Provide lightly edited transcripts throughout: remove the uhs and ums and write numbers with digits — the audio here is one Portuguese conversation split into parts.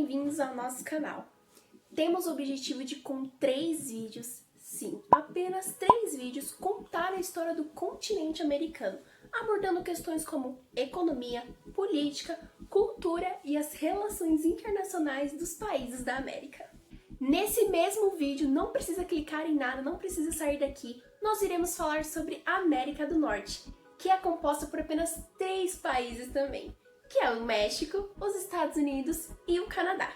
bem-vindos ao nosso canal. Temos o objetivo de, com 3 vídeos, sim, apenas 3 vídeos, contar a história do continente americano, abordando questões como economia, política, cultura e as relações internacionais dos países da América. Nesse mesmo vídeo, não precisa clicar em nada, não precisa sair daqui, nós iremos falar sobre a América do Norte, que é composta por apenas 3 países também, que é o México, os Estados Unidos e o Canadá.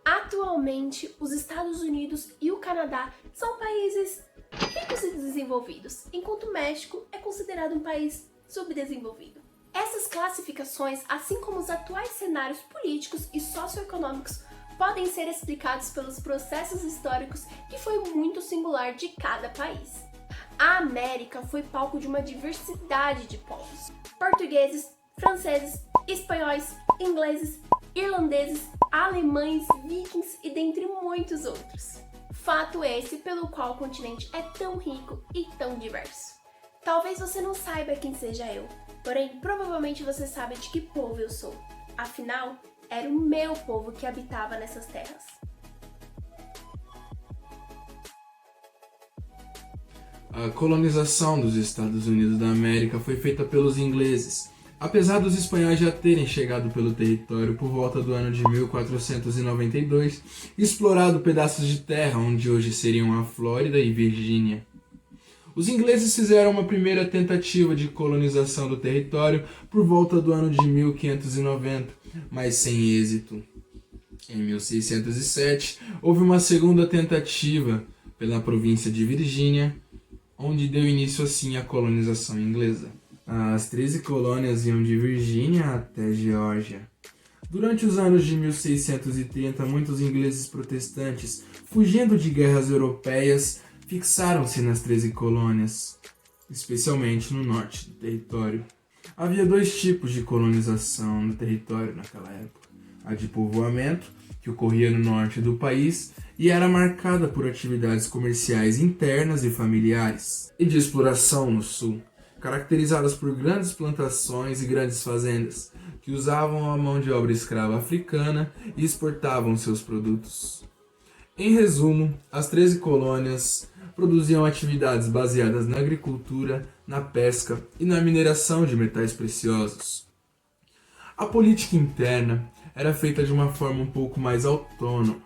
Atualmente, os Estados Unidos e o Canadá são países ricos e desenvolvidos, enquanto o México é considerado um país subdesenvolvido. Essas classificações, assim como os atuais cenários políticos e socioeconômicos, podem ser explicados pelos processos históricos que foi muito singular de cada país. A América foi palco de uma diversidade de povos: portugueses, franceses, espanhóis, ingleses, irlandeses, alemães, vikings e dentre muitos outros. Fato esse pelo qual o continente é tão rico e tão diverso. Talvez você não saiba quem seja eu, porém provavelmente você sabe de que povo eu sou. Afinal, era o meu povo que habitava nessas terras. A colonização dos Estados Unidos da América foi feita pelos ingleses. Apesar dos espanhóis já terem chegado pelo território por volta do ano de 1492, e explorado pedaços de terra onde hoje seriam a Flórida e Virgínia. Os ingleses fizeram uma primeira tentativa de colonização do território por volta do ano de 1590, mas sem êxito. Em 1607, houve uma segunda tentativa pela província de Virgínia, onde deu início assim à colonização inglesa. As 13 colônias iam de Virgínia até Geórgia. Durante os anos de 1630, muitos ingleses protestantes, fugindo de guerras europeias, fixaram-se nas 13 colônias, especialmente no norte do território. Havia 2 tipos de colonização no território naquela época: a de povoamento, que ocorria no norte do país e era marcada por atividades comerciais internas e familiares, e de exploração no sul, caracterizadas por grandes plantações e grandes fazendas, que usavam a mão de obra escrava africana e exportavam seus produtos. Em resumo, as 13 colônias produziam atividades baseadas na agricultura, na pesca e na mineração de metais preciosos. A política interna era feita de uma forma um pouco mais autônoma,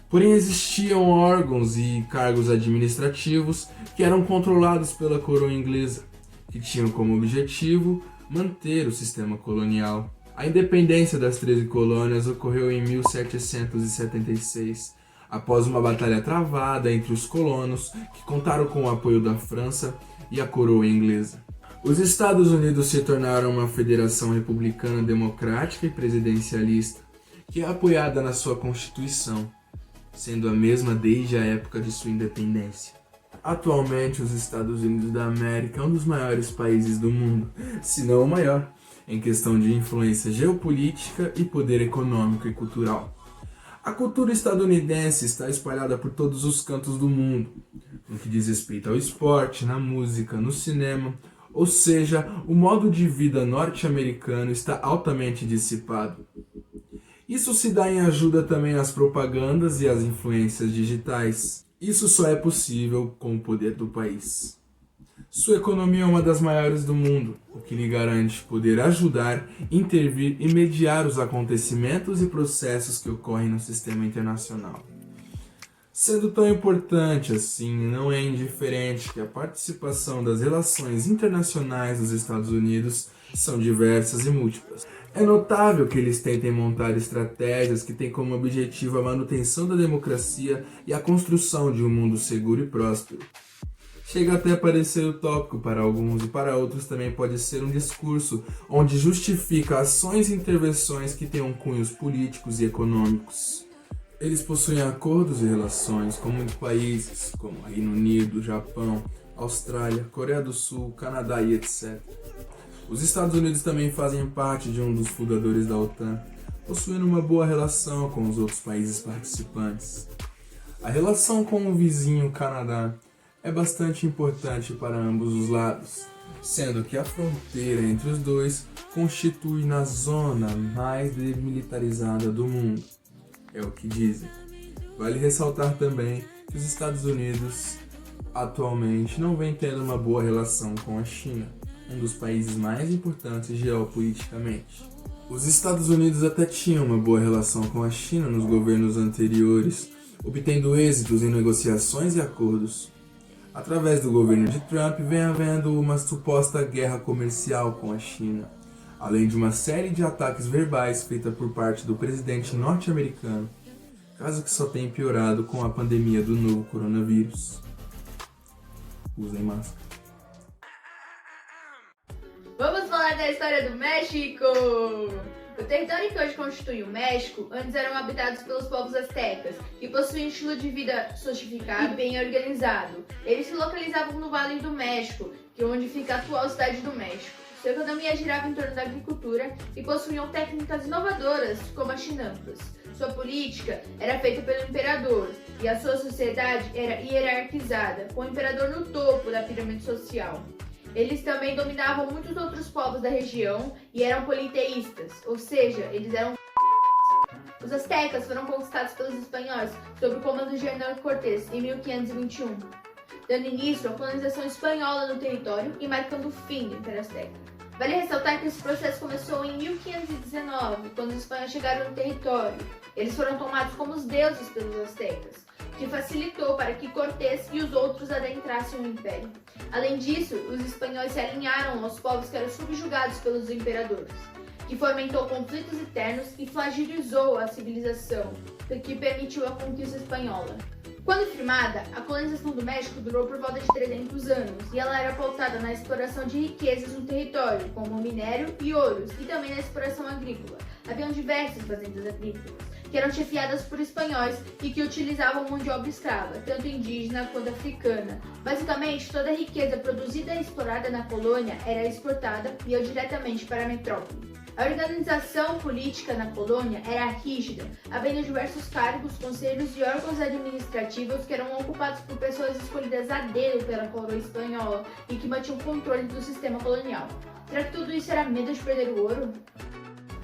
porém existiam órgãos e cargos administrativos que eram controlados pela coroa inglesa, que tinham como objetivo manter o sistema colonial. A independência das 13 colônias ocorreu em 1776, após uma batalha travada entre os colonos, que contaram com o apoio da França e a coroa inglesa. Os Estados Unidos se tornaram uma federação republicana democrática e presidencialista, que é apoiada na sua Constituição, sendo a mesma desde a época de sua independência. Atualmente, os Estados Unidos da América é um dos maiores países do mundo, se não o maior, em questão de influência geopolítica e poder econômico e cultural. A cultura estadunidense está espalhada por todos os cantos do mundo, no que diz respeito ao esporte, na música, no cinema, ou seja, o modo de vida norte-americano está altamente dissipado. Isso se dá em ajuda também às propagandas e às influências digitais. Isso só é possível com o poder do país. Sua economia é uma das maiores do mundo, o que lhe garante poder ajudar, intervir e mediar os acontecimentos e processos que ocorrem no sistema internacional. Sendo tão importante assim, não é indiferente que a participação das relações internacionais dos Estados Unidos são diversas e múltiplas. É notável que eles tentem montar estratégias que têm como objetivo a manutenção da democracia e a construção de um mundo seguro e próspero. Chega até a parecer utópico para alguns e para outros também pode ser um discurso onde justifica ações e intervenções que tenham cunhos políticos e econômicos. Eles possuem acordos e relações com muitos países, como Reino Unido, Japão, Austrália, Coreia do Sul, Canadá e etc. Os Estados Unidos também fazem parte de um dos fundadores da OTAN, possuindo uma boa relação com os outros países participantes. A relação com o vizinho Canadá é bastante importante para ambos os lados, sendo que a fronteira entre os dois constitui na zona mais demilitarizada do mundo. é o que dizem. Vale ressaltar também que os Estados Unidos atualmente não vem tendo uma boa relação com a China, um dos países mais importantes geopoliticamente. Os Estados Unidos até tinham uma boa relação com a China nos governos anteriores, obtendo êxitos em negociações e acordos. Através do governo de Trump vem havendo uma suposta guerra comercial com a China, além de uma série de ataques verbais feita por parte do presidente norte-americano, caso que só tem piorado com a pandemia do novo coronavírus. Usem máscara. Vamos falar da história do México! O território que hoje constitui o México antes eram habitados pelos povos astecas, que possuíam um estilo de vida sofisticado e bem organizado. Eles se localizavam no Vale do México, que é onde fica a atual cidade do México. Sua economia girava em torno da agricultura e possuíam técnicas inovadoras, como as chinampas. Sua política era feita pelo imperador e a sua sociedade era hierarquizada, com o imperador no topo da pirâmide social. Eles também dominavam muitos outros povos da região e eram politeístas, ou seja, eles eram Os astecas foram conquistados pelos espanhóis sob o comando de Hernán Cortés em 1521, dando início à colonização espanhola no território e marcando o fim do Império Azteca. Vale ressaltar que esse processo começou em 1519, quando os espanhóis chegaram no território. Eles foram tomados como os deuses pelos astecas, o que facilitou para que Cortés e os outros adentrassem o império. Além disso, os espanhóis se alinharam aos povos que eram subjugados pelos imperadores, que fomentou conflitos internos e fragilizou a civilização, o que permitiu a conquista espanhola. Quando firmada, a colonização do México durou por volta de 300 anos e ela era pautada na exploração de riquezas no território, como minério e ouros, e também na exploração agrícola. Haviam diversas fazendas agrícolas, que eram chefiadas por espanhóis e que utilizavam mão de obra escrava, tanto indígena quanto africana. Basicamente, toda a riqueza produzida e explorada na colônia era exportada e ia diretamente para a metrópole. A organização política na colônia era rígida, havendo diversos cargos, conselhos e órgãos administrativos que eram ocupados por pessoas escolhidas a dedo pela coroa espanhola e que mantinham o controle do sistema colonial. Será que tudo isso era medo de perder o ouro?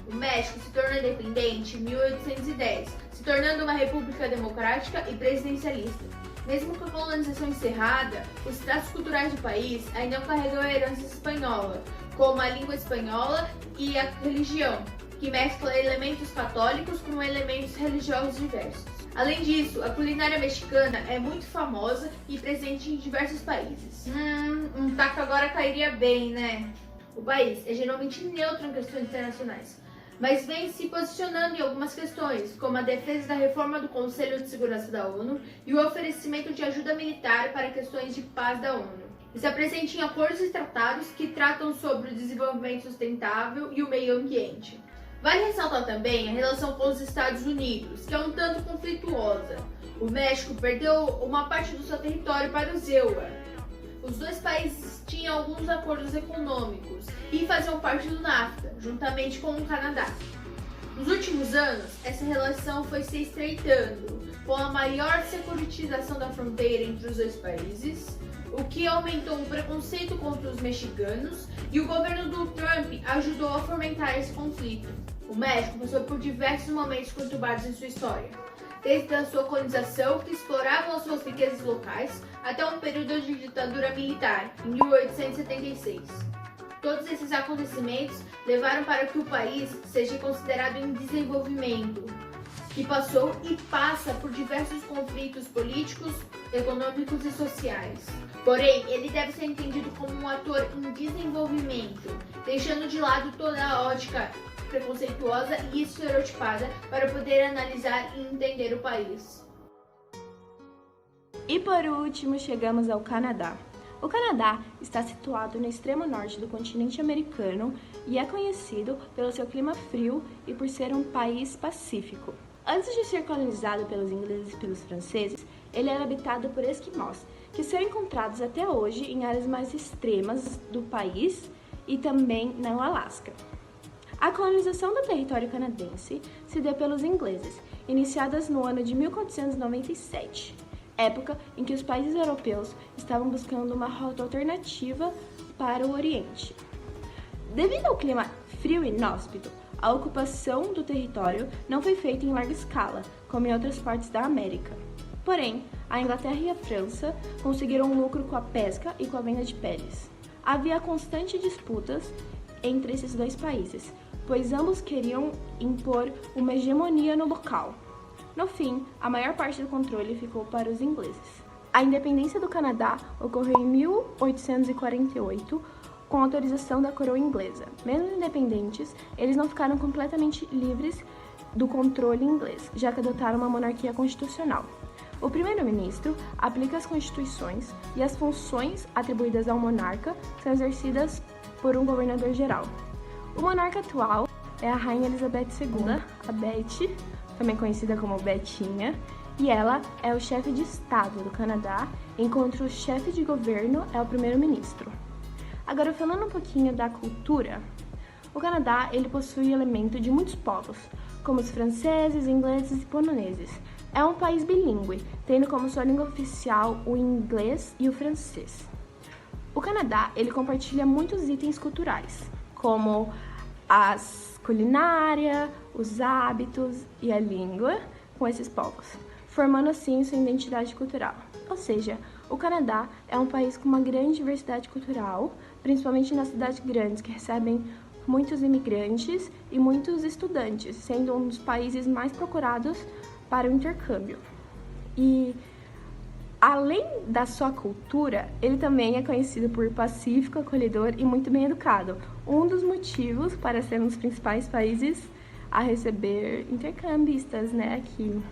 O México se tornou independente em 1810, se tornando uma república democrática e presidencialista. Mesmo com a colonização encerrada, os traços culturais do país ainda carregam a herança espanhola, como a língua espanhola e a religião, que mescla elementos católicos com elementos religiosos diversos. Além disso, a culinária mexicana é muito famosa e presente em diversos países. Um taco agora cairia bem, né? O país é geralmente neutro em questões internacionais, mas vem se posicionando em algumas questões, como a defesa da reforma do Conselho de Segurança da ONU e o oferecimento de ajuda militar para questões de paz da ONU. Está presente em acordos e tratados que tratam sobre o desenvolvimento sustentável e o meio ambiente. Vale ressaltar também a relação com os Estados Unidos, que é um tanto conflituosa. O México perdeu uma parte do seu território para os EUA. Os dois países tinham alguns acordos econômicos e faziam parte do NAFTA, juntamente com o Canadá. Nos últimos anos, essa relação foi se estreitando, com a maior securitização da fronteira entre os dois países, o que aumentou o preconceito contra os mexicanos, e o governo do Trump ajudou a fomentar esse conflito. O México passou por diversos momentos conturbados em sua história, desde a sua colonização, que exploravam as suas riquezas locais, até um período de ditadura militar, em 1876. Todos esses acontecimentos levaram para que o país seja considerado em desenvolvimento, que passou e passa por diversos conflitos políticos, econômicos e sociais. Porém, ele deve ser entendido como um ator em desenvolvimento, deixando de lado toda a ótica preconceituosa e estereotipada para poder analisar e entender o país. E por último, chegamos ao Canadá. O Canadá está situado no extremo norte do continente americano e é conhecido pelo seu clima frio e por ser um país pacífico. Antes de ser colonizado pelos ingleses e pelos franceses, ele era habitado por esquimós, que são encontrados até hoje em áreas mais extremas do país e também no Alasca. A colonização do território canadense se deu pelos ingleses, iniciadas no ano de 1497, época em que os países europeus estavam buscando uma rota alternativa para o Oriente. Devido ao clima frio e inóspito, a ocupação do território não foi feita em larga escala, como em outras partes da América. Porém, a Inglaterra e a França conseguiram lucro com a pesca e com a venda de peles. Havia constantes disputas entre esses dois países, pois ambos queriam impor uma hegemonia no local. No fim, a maior parte do controle ficou para os ingleses. A independência do Canadá ocorreu em 1848, com autorização da coroa inglesa. Mesmo independentes, eles não ficaram completamente livres do controle inglês, já que adotaram uma monarquia constitucional. O primeiro-ministro aplica as constituições e as funções atribuídas ao monarca são exercidas por um governador-geral. O monarca atual é a Rainha Elizabeth II, a Beth, também conhecida como Betinha, e ela é o chefe de Estado do Canadá, enquanto o chefe de governo é o primeiro-ministro. Agora, falando um pouquinho da cultura, o Canadá ele possui elemento de muitos povos, como os franceses, ingleses e poloneses. É um país bilíngue, tendo como sua língua oficial o inglês e o francês. O Canadá ele compartilha muitos itens culturais, como as culinária, os hábitos e a língua com esses povos, formando assim sua identidade cultural. Ou seja, o Canadá é um país com uma grande diversidade cultural, principalmente nas cidades grandes, que recebem muitos imigrantes e muitos estudantes, sendo um dos países mais procurados para o intercâmbio. E, além da sua cultura, ele também é conhecido por pacífico, acolhedor e muito bem educado. Um dos motivos para ser um dos principais países a receber intercambistas, né, que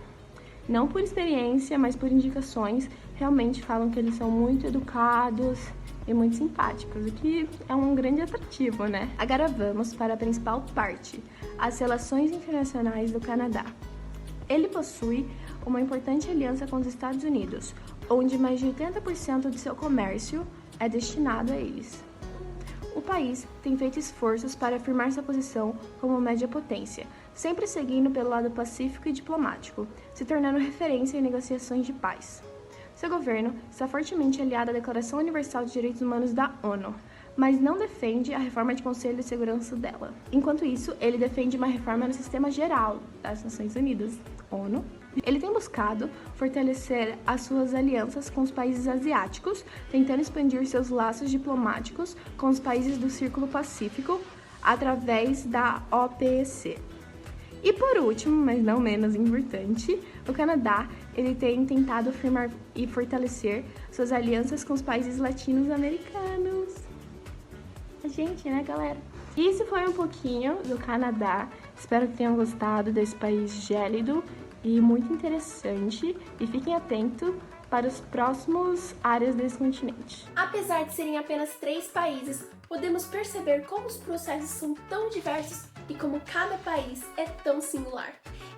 não por experiência, mas por indicações, realmente falam que eles são muito educados e muito simpáticos, o que é um grande atrativo, né? Agora vamos para a principal parte, as relações internacionais do Canadá. Ele possui uma importante aliança com os Estados Unidos, onde mais de 80% de seu comércio é destinado a eles. O país tem feito esforços para afirmar sua posição como média potência, sempre seguindo pelo lado pacífico e diplomático, se tornando referência em negociações de paz. Seu governo está fortemente aliado à Declaração Universal de Direitos Humanos da ONU, mas não defende a reforma de Conselho de Segurança dela. Enquanto isso, ele defende uma reforma no sistema geral das Nações Unidas, ONU. Ele tem buscado fortalecer as suas alianças com os países asiáticos, tentando expandir seus laços diplomáticos com os países do Círculo Pacífico através da OPEC. E por último, mas não menos importante, o Canadá ele tem tentado afirmar e fortalecer suas alianças com os países latino-americanos. A gente, né, galera? Isso foi um pouquinho do Canadá. Espero que tenham gostado desse país gélido e muito interessante. E fiquem atentos para os próximos áreas desse continente. Apesar de serem apenas 3 países, podemos perceber como os processos são tão diversos e como cada país é tão singular.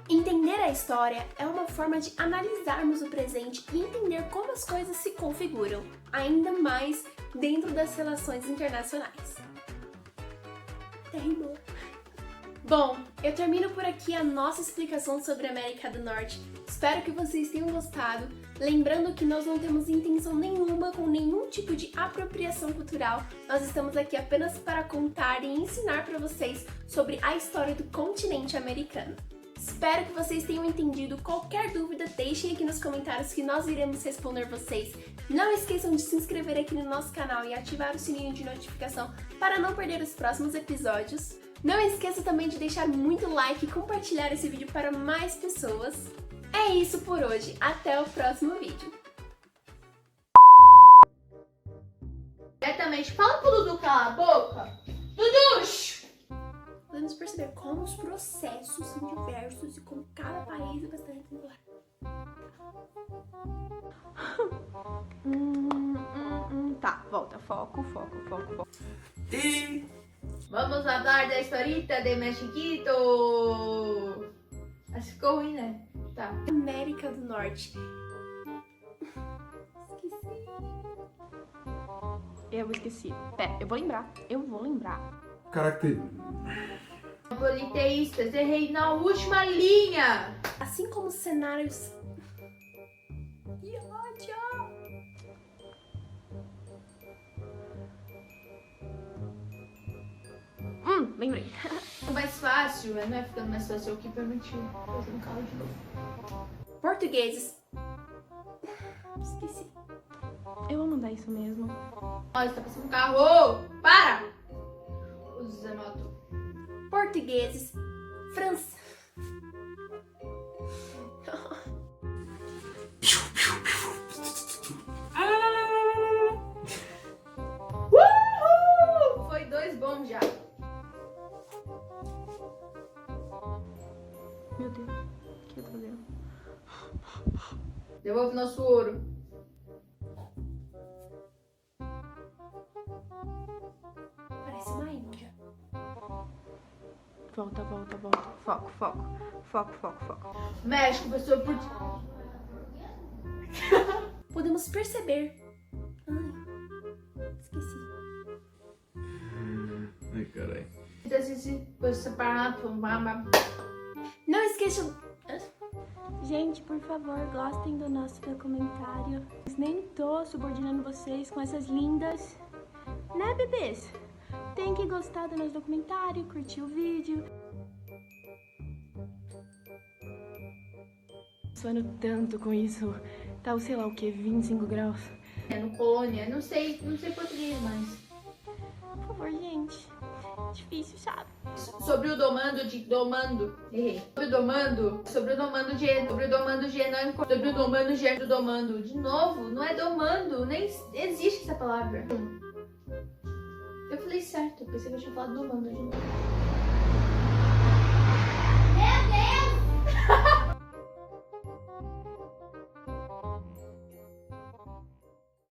Entender a história é uma forma de analisarmos o presente e entender como as coisas se configuram, ainda mais dentro das relações internacionais. Terminou. Bom, eu termino por aqui a nossa explicação sobre a América do Norte. Espero que vocês tenham gostado. Lembrando que nós não temos intenção nenhuma com nenhum tipo de apropriação cultural. Nós estamos aqui apenas para contar e ensinar para vocês sobre a história do continente americano. Espero que vocês tenham entendido. Qualquer dúvida, deixem aqui nos comentários que nós iremos responder vocês. Não esqueçam de se inscrever aqui no nosso canal e ativar o sininho de notificação para não perder os próximos episódios. Não esqueça também de deixar muito like e compartilhar esse vídeo para mais pessoas. É isso por hoje, até o próximo vídeo. Diretamente, fala pro Dudu calar a boca. Dudu! Podemos perceber como os processos são diversos e como cada país é bastante singular. Tá, volta, foco. E Vamos falar da historita de Mexiquito. Acho que ficou ruim, né? Tá. América do Norte. Esqueci. Eu esqueci. Pera, eu vou lembrar. caracter... Politeístas, errei na última linha. Assim como cenários... Que ódio! lembrei. O mais fácil, não é ficando mais fácil, é o que permitiu. Fazendo carro de novo. Portugueses. Esqueci. Eu vou mandar isso mesmo. Olha, está passando um carro! Para! O Zé Moto. Portugueses. Foi 2 bons já. Meu Deus, o que eu tô fazendo? Devolve nosso ouro. Parece uma índia. Volta. Foco. México, pessoa por... Podemos perceber. Ai, esqueci. Ai, carai. Não esqueçam. Gente, por favor, gostem do nosso documentário. Nem tô subordinando vocês com essas lindas, né, bebês? Tem que gostar do nosso documentário, curtir o vídeo. Suando tanto com isso. Tá o sei lá o que, 25 graus. É no Colônia, não sei português, mas... Por favor, gente. Difícil, sabe? Sobre o domando de... Errei. Sobre o domando genônico. De novo, não é domando. Nem existe essa palavra. Eu falei certo, eu pensei que eu tinha falado domando de novo.